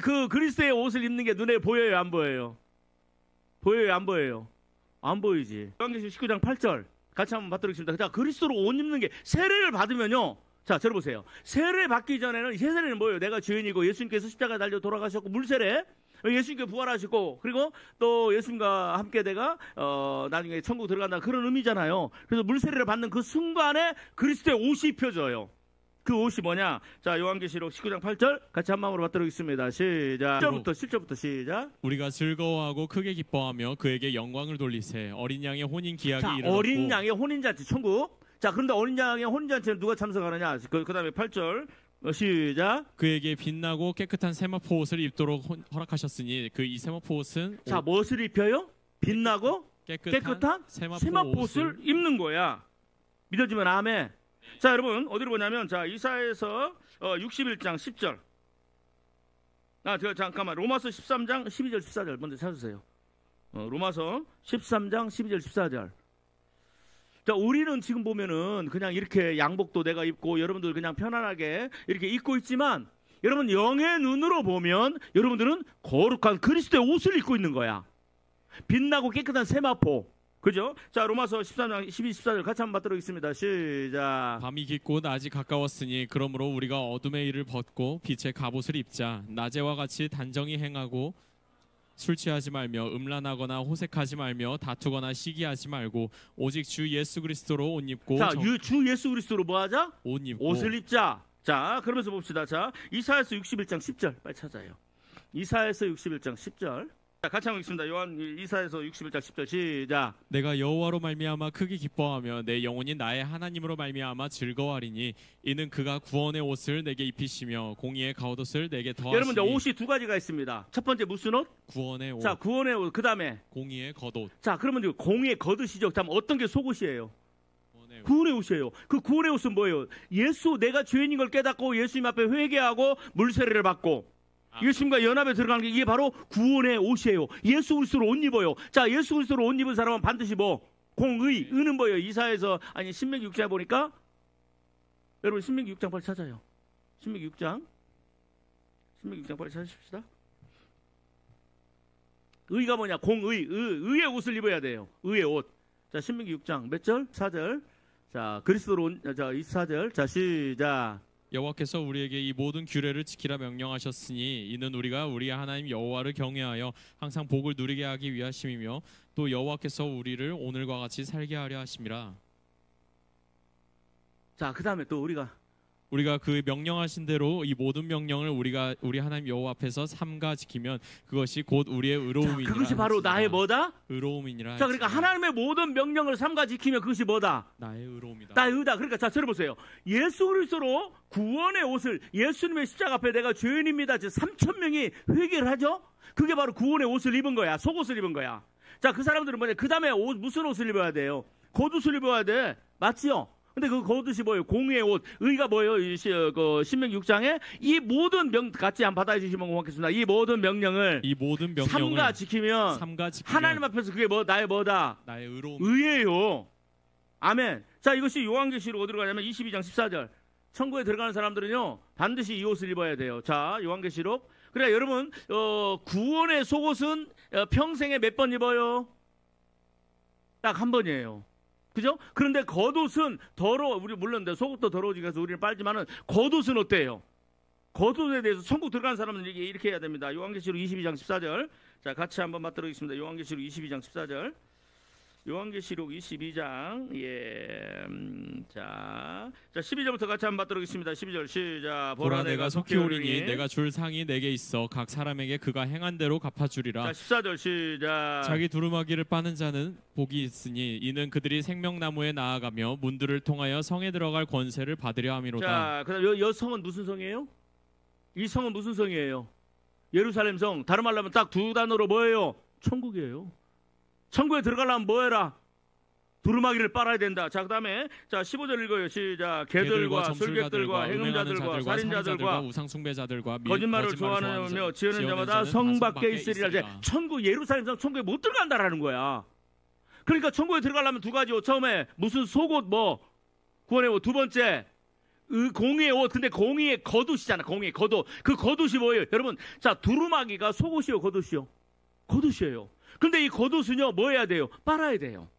그 그리스도의 옷을 입는 게 눈에 보여요, 안 보여요? 보여요, 안 보여요? 안 보이지. 요한계시록 19장 8절 같이 한번 받도록 하겠습니다. 자, 그리스도로 옷 입는 게, 세례를 받으면요, 자, 들어보세요. 세례 받기 전에는, 세례는 뭐예요? 내가 죄인이고 예수님께서 십자가에 달려 돌아가셨고, 물세례, 예수님께 부활하시고, 그리고 또 예수님과 함께 내가 나중에 천국 들어간다, 그런 의미잖아요. 그래서 물세례를 받는 그 순간에 그리스도의 옷이 입혀져요. 그 옷이 뭐냐? 자, 요한계시록 19장 8절 같이 한 마음으로 받도록 하겠습니다. 시작. 7절부터 시작. 우리가 즐거워하고 크게 기뻐하며 그에게 영광을 돌리세. 어린 양의 혼인 기약이 이르렀고. 어린 양의 혼인잔치, 천국. 자, 그런데 어린 양의 혼인잔치는 누가 참석하느냐? 그 다음에 8절 시작. 그에게 빛나고 깨끗한 세마포 옷을 입도록 허락하셨으니 그 이 세마포 옷은, 자, 무엇을 입혀요? 빛나고 깨끗한 세마포 옷을 입는 거야. 믿어지면 아멘. 자, 여러분 어디로 보냐면, 자, 이사야에서 61장 10절. 잠깐만, 로마서 13장 12절 14절 먼저 찾으세요. 로마서 13장 12절 14절. 자, 우리는 지금 보면은 그냥 이렇게 양복도 내가 입고 여러분들 그냥 편안하게 이렇게 입고 있지만, 여러분 영의 눈으로 보면 여러분들은 거룩한 그리스도의 옷을 입고 있는 거야. 빛나고 깨끗한 세마포. 그죠? 자, 로마서 13장 12, 14절 같이 한번 받도록 하겠습니다. 시작. 밤이 깊고 낮이 가까웠으니 그러므로 우리가 어둠의 일을 벗고 빛의 갑옷을 입자. 낮에와 같이 단정히 행하고 술 취하지 말며 음란하거나 호색하지 말며 다투거나 시기하지 말고 오직 주 예수 그리스도로 옷 입고. 자, 주 예수 그리스도로 뭐 하자? 옷 입고. 옷을 입자. 자, 그러면서 봅시다. 자, 이사야서 61장 10절 빨리 찾아요. 이사야서 61장 10절. 자, 같이 한번 읽습니다. 이사야서 61장 10절 시작. 내가 여호와로 말미암아 크게 기뻐하며 내 영혼이 나의 하나님으로 말미암아 즐거워하리니 이는 그가 구원의 옷을 내게 입히시며 공의의 겉옷을 내게 더하시니. 여러분들 옷이 두 가지가 있습니다. 첫 번째 무슨 옷? 구원의 옷. 자, 구원의 옷. 그 다음에 공의의 겉옷. 자, 그러면 공의의 겉옷이죠. 다음 어떤 게 속옷이에요? 구원의 옷이에요. 그 구원의 옷은 뭐예요? 예수, 내가 죄인인 걸 깨닫고 예수님 앞에 회개하고 물세례를 받고 예수님과 연합에 들어가는 게, 이게 바로 구원의 옷이에요. 예수 그리스도로 옷 입어요. 자, 예수 그리스도로 옷 입은 사람은 반드시 뭐? 공의. 의는 뭐예요? 이사야에서, 아니 신명기 6장에 보니까, 여러분 신명기 6장 빨리 찾아요. 신명기 6장 빨리 찾으십시다. 의가 뭐냐? 공의. 의의 옷을 입어야 돼요. 의의 옷. 자, 신명기 6장 몇 절? 4절. 자, 그리스도로 옷, 자, 24절. 자, 시작. 여호와께서 우리에게 이 모든 규례를 지키라 명령하셨으니 이는 우리가 우리 하나님 여호와를 경외하여 항상 복을 누리게 하기 위하심이며 또 여호와께서 우리를 오늘과 같이 살게 하려 하심이라. 자, 그 다음에 또 우리가 그 명령하신 대로 이 모든 명령을 우리가 우리 하나님 여호와 앞에서 삼가 지키면 그것이 곧 우리의 의로움이니라. 자, 그것이 바로 나의 뭐다? 의로움이니라. 자, 그러니까 하나님의 모든 명령을 삼가 지키면 그것이 뭐다? 나의 의로움이다. 나의 의다. 그러니까 자, 들어보세요. 예수 그리스도로 구원의 옷을, 예수님의 십자가 앞에 내가 죄인입니다. 3,000명이 회개를 하죠. 그게 바로 구원의 옷을 입은 거야. 속옷을 입은 거야. 자, 그 사람들은 뭐냐? 그 다음에 무슨 옷을 입어야 돼요? 겉옷을 입어야 돼. 맞지요? 근데 그 겉옷이 뭐예요? 공의의 옷. 의가 뭐예요? 신명기 6장에 이 모든 같이 한번 받아주시면 고맙겠습니다. 이 모든 명령을 삼가 지키면 하나님 앞에서 그게 나의 뭐다? 나의 의예요. 아멘. 자, 이것이 요한계시록 어디로 가냐면 22장 14절. 천국에 들어가는 사람들은요 반드시 이 옷을 입어야 돼요. 자, 요한계시록. 그래, 여러분 구원의 속옷은 평생에 몇 번 입어요? 딱 한 번이에요. 그죠? 그런데 겉옷은 우리 물론 속옷도 더러워지기 위해서 우리는 빨지만은 겉옷은 어때요? 겉옷에 대해서 천국 들어가는 사람은 이렇게 해야 됩니다. 요한계시록 22장 14절. 자, 같이 한번 맞도록 하겠습니다. 요한계시록 22장 14절. 요한계시록 22장. 자, 자 12절부터 같이 한번 받도록 하겠습니다. 12절 시작. 보라 내가 속히 오리니 내가 줄 상이 내게 있어 각 사람에게 그가 행한 대로 갚아주리라. 자 14절 시작. 자기 두루마기를 빠는 자는 복이 있으니 이는 그들이 생명나무에 나아가며 문들을 통하여 성에 들어갈 권세를 받으려 함이로다. 자 그다음 여 성은 무슨 성이에요? 이 성은 무슨 성이에요? 예루살렘 성. 다른 말로 하면 딱 두 단어로 뭐예요? 천국이에요. 천국에 들어가려면 뭐해라? 두루마기를 빨아야 된다. 자 그다음에 자 15절 읽어요. 시작. 개들과 술객들과 행음자들과 살인자들과 우상숭배자들과 거짓말을 좋아하며 지으는 자마다 성 밖에 있으리라. 천국 예루살렘 성 천국에 못 들어간다라는 거야. 그러니까 천국에 들어가려면 두 가지요. 처음에 무슨 속옷 뭐 구원의 옷. 두 번째 공의의 옷. 근데 공의의 겉옷이잖아. 공의의 겉옷. 그 겉옷이 뭐예요? 여러분 자 두루마기가 속옷이요 겉옷이요? 겉옷이에요. 근데 이 겉옷은요 뭐 해야 돼요? 빨아야 돼요.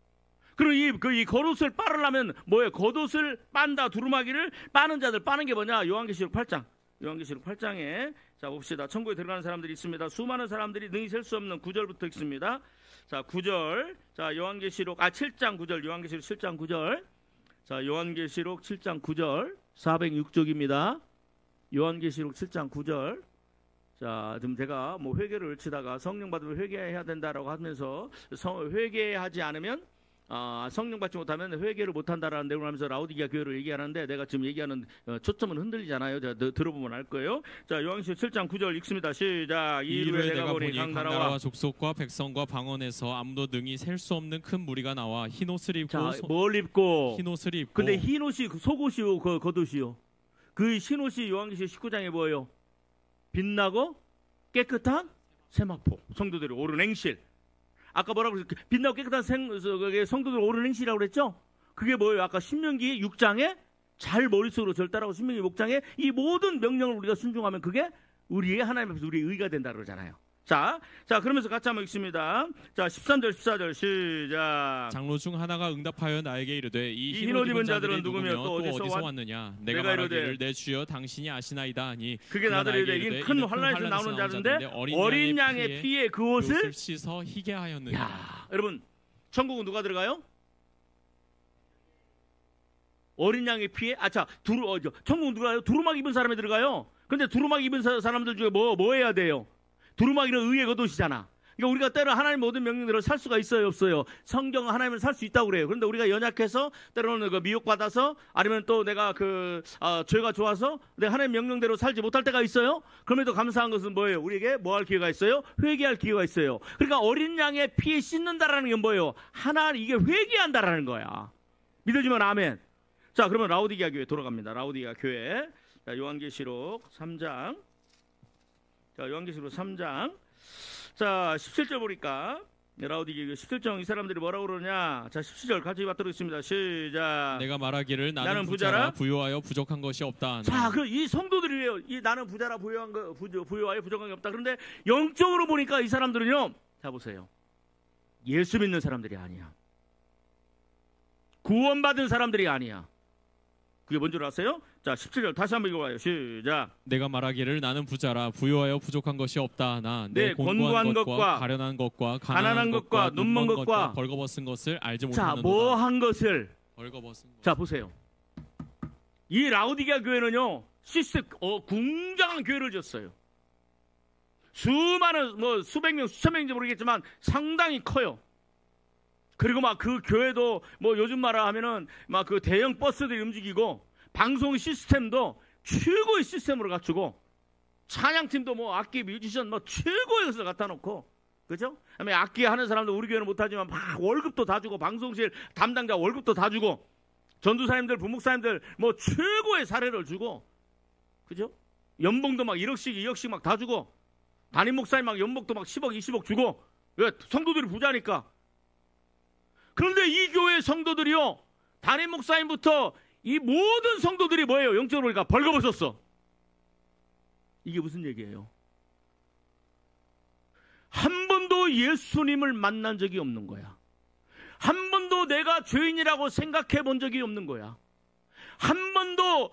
그리고 이 겉옷을 빨으려면 뭐예요? 겉옷을 빤다. 두루마기를 빠는 자들. 빠는 게 뭐냐? 요한계시록 8장. 요한계시록 8장에 자 봅시다. 천국에 들어가는 사람들이 있습니다. 수많은 사람들이 능히 셀 수 없는 9절부터 있습니다. 자 9절. 자 요한계시록 7장 9절. 요한계시록 7장 9절. 자 요한계시록 7장 9절. 406쪽입니다. 요한계시록 7장 9절. 자, 지금 제가 뭐 회개를 외치다가 성령 받으면 회개해야 된다라고 하면서 회개하지 않으면 성령 받지 못하면 회개를 못한다라는 내용을 하면서 라오디게아 교회를 얘기하는데 내가 지금 얘기하는 초점은 흔들리잖아요. 자, 들어보면 알 거예요. 자, 요한계시록 7장 9절 읽습니다. 시작. 이후에 내가 보니 각 나라와 족속과 백성과 방언에서 아무도 능히 셀 수 없는 큰 무리가 나와 흰 옷을 입고 자, 뭘 입고? 흰 옷을 입고. 근데 흰 옷이 속옷이요, 겉옷이요. 그 흰 옷이 요한계시록 19장에 뭐예요? 빛나고 깨끗한 세마포. 성도들이 오른 행실. 아까 뭐라고 그랬어요? 빛나고 깨끗한 성도들 오른 행실이라고 그랬죠? 그게 뭐예요? 아까 신명기 6장에 잘 머릿속으로 절단하고 신명기 6장에 이 모든 명령을 우리가 순종하면 그게 우리의 하나님 앞에서 우리의 의가 된다 그러잖아요. 자 그러면서 같이 한번 읽습니다. 자 13절 14절 시작. 장로 중 하나가 응답하여 나에게 이르되 이 흰 옷 입은 자들은 누구며 또 어디서 왔느냐? 내가 말하기를 내 주여 당신이 아시나이다 하니 그게 나더러 이르되 큰 환란에서 나오는 자들인데 어린 양의 피에 그 옷을 씻어 희게 하였느냐. 야, 여러분 천국은 누가 들어가요? 어린 양의 피에 천국은 누가 가요? 두루마기 입은 사람이 들어가요. 근데 두루마기 입은 사람들 중에 뭐 해야 돼요? 두루마기는 의의 겉옷이잖아. 그러니까 우리가 때로 하나님 모든 명령대로 살 수가 있어요, 없어요? 성경은 하나님을 살 수 있다고 그래요. 그런데 우리가 연약해서 때로는 미혹받아서 아니면 또 내가 죄가 좋아서 내가 하나님 명령대로 살지 못할 때가 있어요. 그럼에도 감사한 것은 뭐예요? 우리에게 뭐 할 기회가 있어요? 회개할 기회가 있어요. 그러니까 어린 양의 피에 씻는다라는 게 뭐예요? 이게 회개한다라는 거야. 믿어지면 아멘. 자, 그러면 라오디게아 교회 돌아갑니다. 라오디게아 교회. 자, 요한계시록 3장. 자, 요한계시록 3장. 자, 17절 보니까 라오디게아 17장 이 사람들이 뭐라고 그러냐? 자, 17절 같이 받도록 있습니다. 시작. 내가 말하기를 나는 부자라 부요하여 부족한 것이 없다. 자, 이 성도들이에요. 부자라 부요하여 부족한 게 없다. 그런데 영적으로 보니까 이 사람들은요. 자, 보세요. 예수 믿는 사람들이 아니야. 구원받은 사람들이 아니야. 그게 뭔 줄 아세요? 자 17절 다시 한번 읽어봐요. 시작. 내가 말하기를 나는 부자라 부요하여 부족한 것이 없다. 내 곤고한 것과 가련한 것과 가난한 것과 눈먼 것과 벌거벗은 것을 알지 자, 못하는도다. 뭐 한 것을 벌거벗은 것. 자 보세요. 이 라오디게아 교회는요 굉장한 교회를 지었어요. 수많은 수백 명 수천 명인지 모르겠지만 상당히 커요. 그리고 그 교회도 요즘 말로 하면은 그 대형 버스들이 움직이고 방송 시스템도 최고의 시스템으로 갖추고 찬양팀도 악기 뮤지션 최고의 것을 갖다 놓고 그죠? 그다음에 악기 하는 사람도 우리 교회는 못하지만 막 월급도 다 주고 방송실 담당자 월급도 다 주고 전도사님들 부목사님들 최고의 사례를 주고 그죠? 연봉도 1억씩 2억씩 다 주고 담임 목사님 연봉도 10억 20억 주고 왜? 성도들이 부자니까. 그런데 이 교회 성도들이요 담임 목사님부터 이 모든 성도들이 뭐예요? 영적으로 보니까 벌거벗었어. 이게 무슨 얘기예요? 한 번도 예수님을 만난 적이 없는 거야. 한 번도 내가 죄인이라고 생각해 본 적이 없는 거야. 한 번도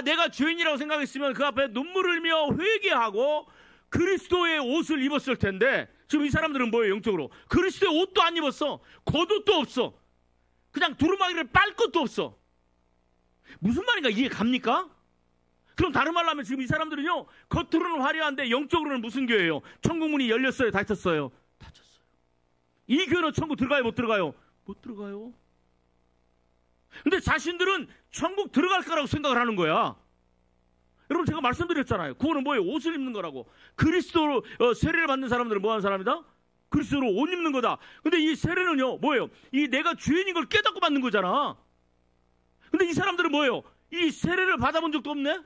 내가 죄인이라고 생각했으면 그 앞에 눈물을 흘리며 회개하고 그리스도의 옷을 입었을 텐데 지금 이 사람들은 뭐예요? 영적으로 그리스도의 옷도 안 입었어. 겉옷도 없어. 그냥 두루마기를 빨 것도 없어. 무슨 말인가 이해 갑니까? 그럼 다른 말로 하면 지금 이 사람들은요, 겉으로는 화려한데 영적으로는 무슨 교회예요? 천국 문이 열렸어요, 닫혔어요? 닫혔어요. 이 교회는 천국 들어가요, 못 들어가요? 못 들어가요. 근데 자신들은 천국 들어갈 거라고 생각을 하는 거야. 여러분, 제가 말씀드렸잖아요. 구원은 뭐예요? 옷을 입는 거라고. 그리스도로 세례를 받는 사람들은 뭐 하는 사람이다? 그리스도로 옷 입는 거다. 근데 이 세례는요, 뭐예요? 이 내가 죄인인 걸 깨닫고 받는 거잖아. 근데 이 사람들은 뭐예요? 이 세례를 받아본 적도 없네?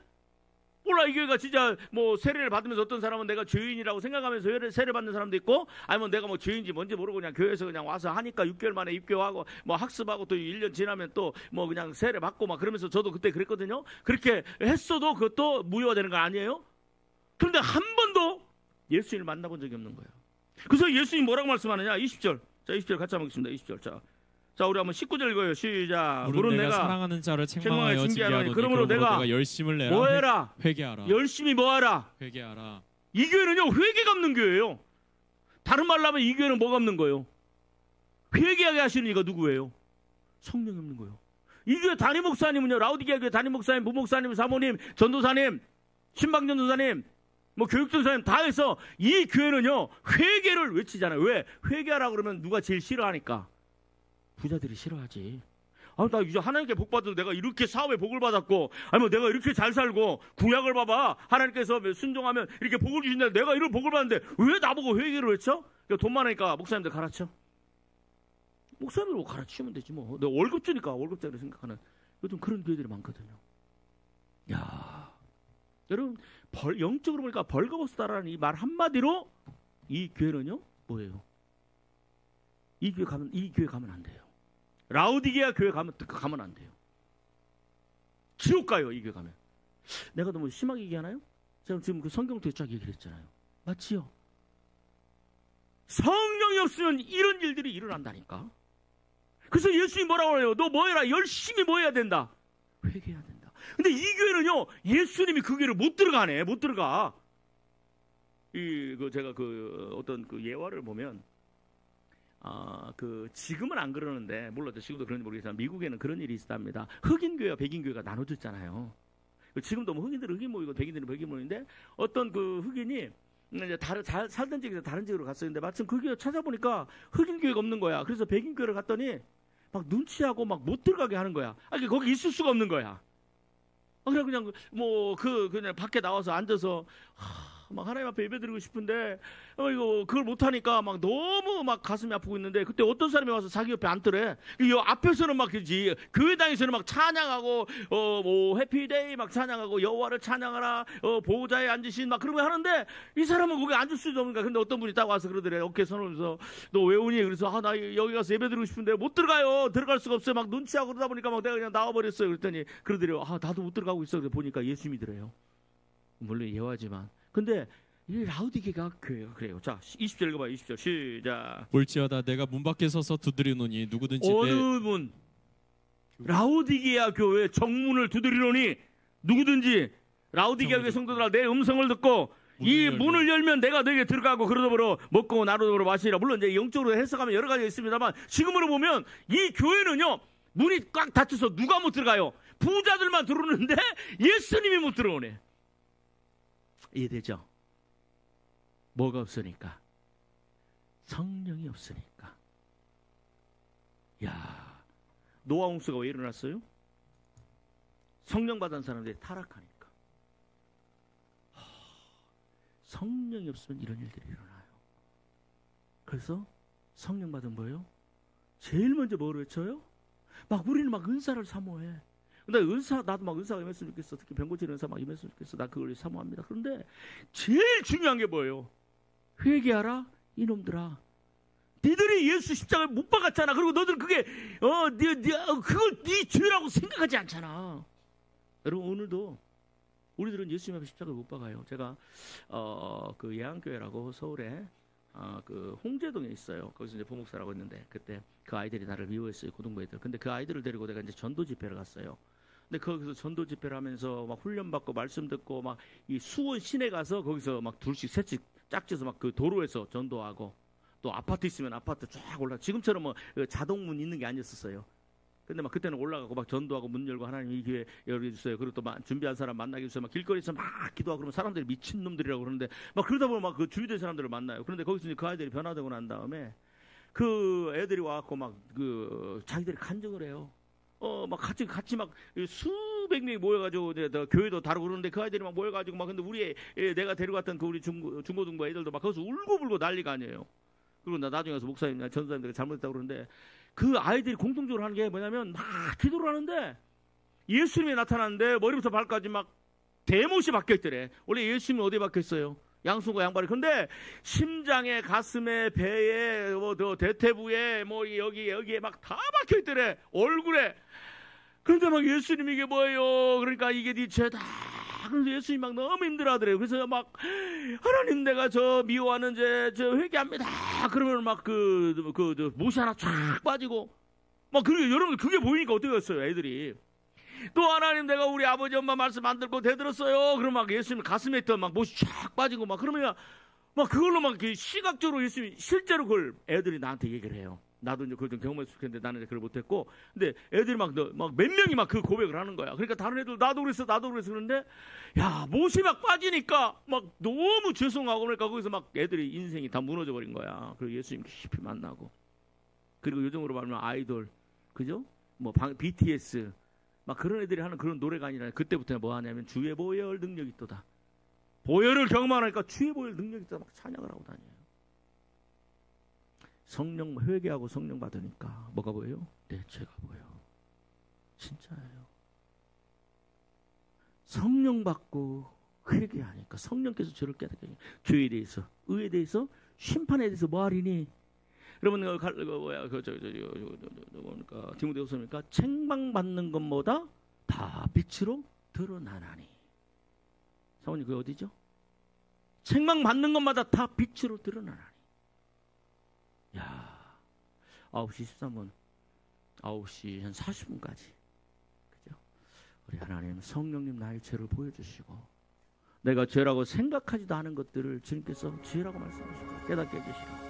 몰라, 이 교회가 진짜 뭐 세례를 받으면서 어떤 사람은 내가 죄인이라고 생각하면서 세례 받는 사람도 있고, 아니면 내가 뭐 죄인지 뭔지 모르고 그냥 교회에서 그냥 와서 하니까 6개월 만에 입교하고 뭐 학습하고 또 1년 지나면 또 뭐 그냥 세례 받고 막 그러면서 저도 그때 그랬거든요. 그렇게 했어도 그것도 무효화되는 거 아니에요? 그런데 한 번도 예수님을 만나본 적이 없는 거예요. 그래서 예수님이 뭐라고 말씀하느냐? 20절. 자, 20절 같이 한번 읽겠습니다. 20절. 자, 우리 한번 19절 읽어요. 시작. 물은 내가 사랑하는 자를 책망하여 징계하노니 그러므로 내가 열심을 내라. 뭐 해라? 회개하라. 열심히 뭐 하라? 회개하라. 이 교회는요, 회개가 없는 교회예요. 다른 말로 하면 이 교회는 뭐가 없는 거예요? 회개하게 하시는 이가 누구예요? 성령이 없는 거예요. 이 교회 담임 목사님은요, 라우디게아 교회 담임 목사님, 부목사님, 사모님, 전도사님, 신방전도사님, 뭐 교육전사님 다 해서 이 교회는요, 회개를 외치잖아요. 왜? 회개하라고 그러면 누가 제일 싫어하니까? 부자들이 싫어하지. 아, 나 이제 하나님께 복 받아도 내가 이렇게 사업에 복을 받았고, 아니면 내가 이렇게 잘 살고, 구약을 봐봐. 하나님께서 순종하면 이렇게 복을 주신다. 내가 이런 복을 받는데 왜 나보고 회개를 외쳐? 돈 많으니까 목사님들 가르쳐. 목사님들 가르치면 되지 뭐. 내가 월급 주니까 월급자로 생각하는 요즘 그런 교회들이 많거든요. 야, 여러분, 영적으로 보니까 벌거벗다라는 이 말 한마디로 이 교회는요, 뭐예요? 이 교회 가면 안 돼요. 라우디게아 교회 가면 안 돼요. 지옥 가요, 이 교회 가면. 내가 너무 심하게 얘기하나요? 제가 지금 그 성경도에 쫙 얘기를 했잖아요. 맞지요? 성령이 없으면 이런 일들이 일어난다니까. 그래서 예수님이 뭐라고 해요? 너 뭐 해라? 열심히 뭐 해야 된다? 회개해야 된다. 근데 이 교회는요, 예수님이 그 교회를 못 들어가네. 못 들어가. 제가 어떤 예화를 보면, 지금은 안 그러는데, 물론 지금도 그런지 모르겠지만, 미국에는 그런 일이 있답니다. 흑인교회와 백인교회가 나눠졌잖아요. 지금도 뭐 흑인들은 흑인 모이고, 백인들은 백인 모이는데, 어떤 흑인이, 이제 살던 지역에서 다른 지역으로 갔었는데, 마침 그 교회 찾아보니까 흑인교회가 없는 거야. 그래서 백인교회를 갔더니, 막 눈치하고 막 못 들어가게 하는 거야. 거기 있을 수가 없는 거야. 그냥 그냥 밖에 나와서 앉아서, 막 하나님 앞에 예배드리고 싶은데 그걸 못하니까 막 너무 막 가슴이 아프고 있는데, 그때 어떤 사람이 와서 자기 옆에 앉더래. 이 앞에서는 막 그지, 교회당에서는 막 찬양하고 뭐 해피데이 막 찬양하고 여호와를 찬양하라, 보호자에 앉으신 막 그런 거 하는데, 이 사람은 거기 앉을 수도 없는가. 근데 어떤 분이 딱 와서 그러더래. 어깨 손으면서 너 왜 오니? 그래서 나 여기 가서 예배드리고 싶은데 못 들어가요. 들어갈 수가 없어요. 막 눈치하고 그러다 보니까 막 내가 그냥 나와버렸어요. 그랬더니 그러더래요. 나도 못 들어가고 있어. 그래서 보니까 예수님이더래요. 물론 예화지만. 근데 이 라우디게가 교회가 그래요. 자, 20절 읽어봐요. 20절 시작. 볼지어다 내가 문 밖에 서서 두드리노니 누구든지 어느 문? 라우디게아 교회 정문을 두드리노니 누구든지 라우디게아 교회 성도들아 내 음성을 듣고 이 문을 열면 내가 너에게 들어가고 그러더불어 먹고 나누더불어 마시라. 물론 이제 영적으로 해석하면 여러 가지가 있습니다만, 지금으로 보면 이 교회는요, 문이 꽉 닫혀서 누가 못 들어가요? 부자들만 들어오는데 예수님이 못 들어오네. 이해되죠? 뭐가 없으니까? 성령이 없으니까. 야, 노아 홍수가 왜 일어났어요? 성령 받은 사람들이 타락하니까. 성령이 없으면 이런 일들이 일어나요. 그래서 성령 받은 뭐예요? 제일 먼저 뭐를 외쳐요? 막 우리는 막 은사를 사모해. 근데 나도 막 은사가 임했으면 좋겠어. 특히 병고치는 은사 막 임했으면 좋겠어. 나 그걸 사모합니다. 그런데 제일 중요한 게 뭐예요? 회개하라 이놈들아. 니들이 예수 십자가를 못 박았잖아. 그리고 너들 그게 그걸 네 죄라고 생각하지 않잖아. 여러분, 오늘도 우리들은 예수님 앞에 십자가를 못 박아요. 제가 그 예안교회라고 서울에 홍제동에 있어요. 거기서 이제 부목사라고 했는데, 그때 그 아이들이 나를 미워했어요. 고등부 애들. 근데 그 아이들을 데리고 내가 이제 전도 집회를 갔어요. 근데 거기서 전도 집회를 하면서 막 훈련받고 말씀 듣고 막 이 수원 시내 가서 거기서 막 둘씩 셋씩 짝져서 막 그 도로에서 전도하고, 또 아파트 있으면 아파트 쫙 올라. 지금처럼 뭐 자동문 있는 게 아니었었어요. 근데 막 그때는 올라가고 막 전도하고 문 열고 하나님 이 기회 열어주세요. 그리고 또 막 준비한 사람 만나기 위해서 막 길거리에서 막 기도하고 그러면 사람들이 미친 놈들이라고 그러는데 막 그러다 보면 막 그 주위대 사람들을 만나요. 그런데 거기서 이제 그 아이들이 변화되고 난 다음에 그 애들이 와갖고 막 그 자기들이 간증을 해요. 막 같이 막 수백 명이 모여가지고 이제 교회도 다루고 그러는데 그 아이들이 막 모여가지고 막 근데 우리 내가 데려갔던 그 우리 중고등부 애들도 막 거기서 울고불고 난리가 아니에요. 그리고 나 나중에 가서 목사님, 전도사님들이 잘못했다고 그러는데 그 아이들이 공통적으로 하는 게 뭐냐면 막 기도를 하는데 예수님이 나타났는데 머리부터 발까지 막 대못이 박혀있더래. 원래 예수님은 어디에 박혀있어요? 양손과 양발이. 근데 심장에, 가슴에, 배에, 뭐 대퇴부에, 뭐 여기에 막 다 박혀있더래. 얼굴에. 그런데 막 예수님 이게 뭐예요? 그러니까 이게 네 죄다. 그래서 예수님 막 너무 힘들어하더래요. 그래서 막 하나님 내가 저 미워하는 저 회개합니다. 그러면 막 못이 하나 쫙 빠지고 막 그리고 여러분 그게 보이니까 어떻게 했어요 애들이. 또 하나님 내가 우리 아버지 엄마 말씀 안 듣고 대들었어요. 그럼 막 예수님 가슴에 있던 막 못이 쫙 빠지고 막 그러면 막 그걸로 막 시각적으로 예수님 실제로 그걸 애들이 나한테 얘기를 해요. 나도 이제 그걸 좀 경험했을 텐데 나는 그걸 못했고, 근데 애들이 막 몇 명이 막 그 고백을 하는 거야. 그러니까 다른 애들 나도 그랬어 그러는데 야 못이 막 빠지니까 막 너무 죄송하고 그러니까 거기서 막 애들이 인생이 다 무너져 버린 거야. 그리고 예수님 깊이 만나고, 그리고 요즘으로 말하면 아이돌, 그죠? 뭐 BTS 막 그런 애들이 하는 그런 노래가 아니라 그때부터 뭐 하냐면 주의 보혈 능력이 있도다. 보혈을 경험하니까 주의 보혈 능력이 있다 막 찬양을 하고 다녀요. 성령 회개하고 성령 받으니까 뭐가 보여요? 내 죄가 보여. 진짜예요. 성령 받고 회개하니까 성령께서 죄를 깨닫게 해요. 죄에 대해서, 의에 대해서, 심판에 대해서 뭐 하리니? 여러분 그러니까 디모데후서니까 책망받는 것보다 다 빛으로 드러나나니. 사모님 그게 어디죠? 책망받는 것마다 다 빛으로 드러나나니. 야, 9시 13분, 9시 한 40분까지, 그죠? 우리 하나님 성령님 나의 죄를 보여주시고 내가 죄라고 생각하지도 않은 것들을 주님께서 죄라고 말씀하시고 깨닫게 해주시고